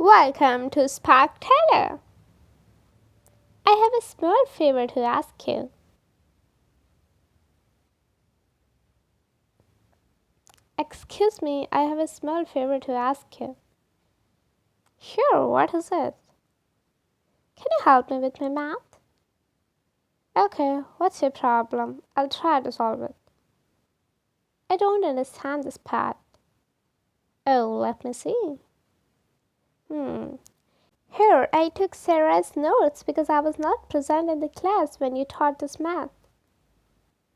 Welcome to Sparktailor. I have a small favor to ask you. Excuse me, I have a small favor to ask you. Sure, what is it? Can you help me with my math? Okay, what's your problem? I'll try to solve it. I don't understand this part. Oh, let me see. Here, I took Sarah's notes because I was not present in the class when you taught this math.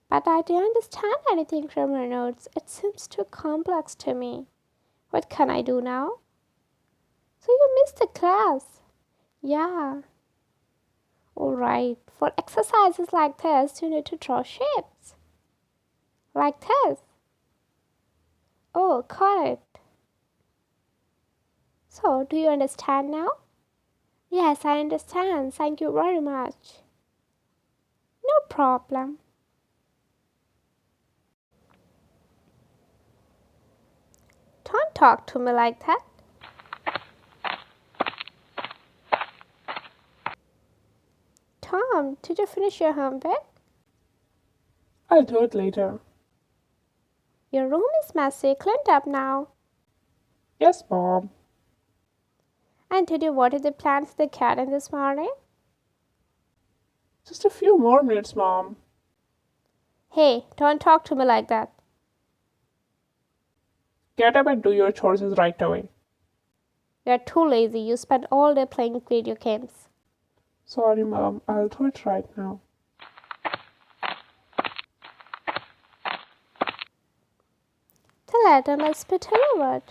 But I didn't understand anything from her notes. It seems too complex to me. What can I do now? So you missed the class? Yeah. Alright, for exercises like this, you need to draw shapes. Like this. Oh, got it. So, do you understand now? Yes, I understand. Thank you very much. No problem. Don't talk to me like that. Tom, did you finish your homework? I'll do it later. Your room is messy. Clean it up now. Yes, Mom. And did you water the plants in the garden this morning? Just a few more minutes, Mom. Hey, don't talk to me like that. Get up and do your chores right away. You're too lazy. You spend all day playing video games. Sorry, Mom. I'll do it right now. The letter must be delivered.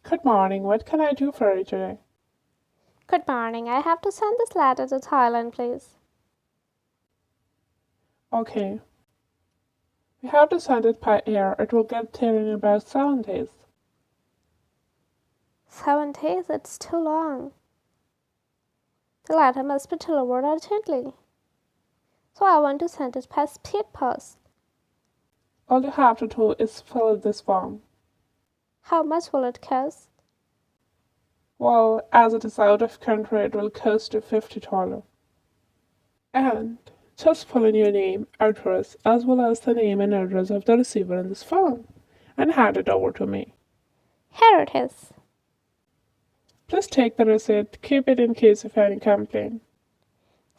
Good morning. What can I do for you today? Good morning. I have to send this letter to Thailand, please. Okay. We have to send it by air. It will get there in about 7 days. 7 days? It's too long. The letter must be delivered urgently. So I want to send it by speed post. All you have to do is fill this form. How much will it cost? Well, as it is out of country, it will cost you $50. And just fill in your name, address, as well as the name and address of the receiver in this form, and hand it over to me. Here it is. Please take the receipt. Keep it in case of any complaint.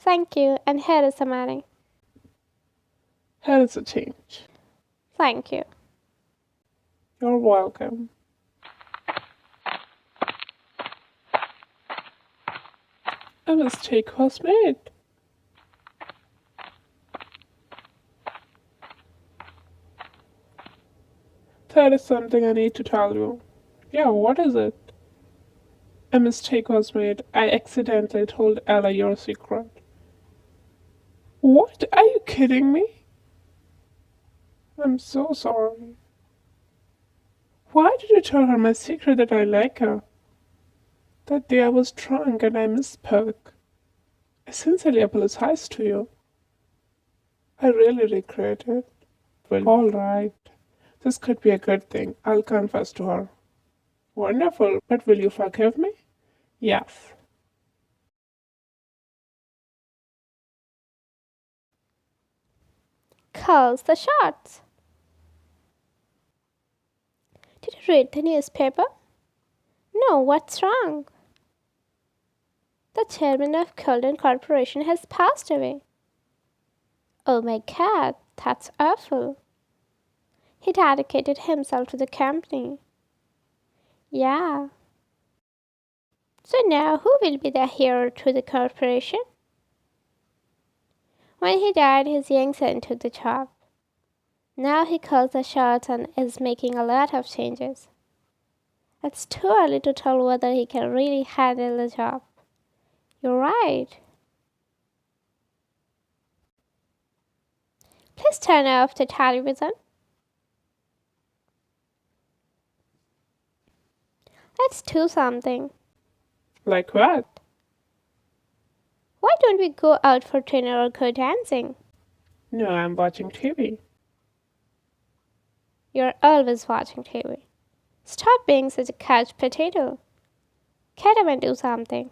Thank you, and here is the money. Here is the change. Thank you. You're welcome. A mistake was made. That is something I need to tell you. Yeah, what is it? A mistake was made. I accidentally told Ella your secret. What? Are you kidding me? I'm so sorry. Why did you tell her my secret that I like her? That day I was drunk and I misspoke. I sincerely apologize to you. I really regret it. Well, all right. This could be a good thing. I'll confess to her. Wonderful. But will you forgive me? Yes. Calls the shots. Did you read the newspaper? No, what's wrong? The chairman of Golden Corporation has passed away. Oh my god, that's awful. He dedicated himself to the company. Yeah. So now who will be the hero to the corporation? When he died, his young son took the job. Now he calls the shots and is making a lot of changes. It's too early to tell whether he can really handle the job. You're right. Please turn off the television. Let's do something. Like what? Why don't we go out for dinner or go dancing? No, I'm watching TV. You're always watching TV. Stop being such a couch potato. Get up and do something.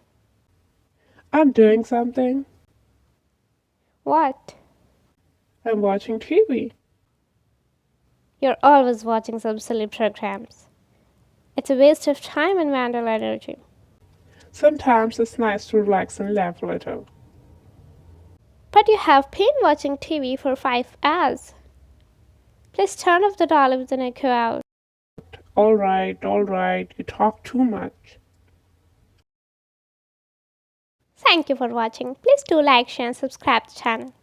I'm doing something. What? I'm watching TV. You're always watching some silly programs. It's a waste of time and mental energy. Sometimes it's nice to relax and laugh a little. But you have been watching TV for 5 hours. Please turn off the television and go out. All right, you talk too much. Thank you for watching. Please do like, share, and subscribe to the channel.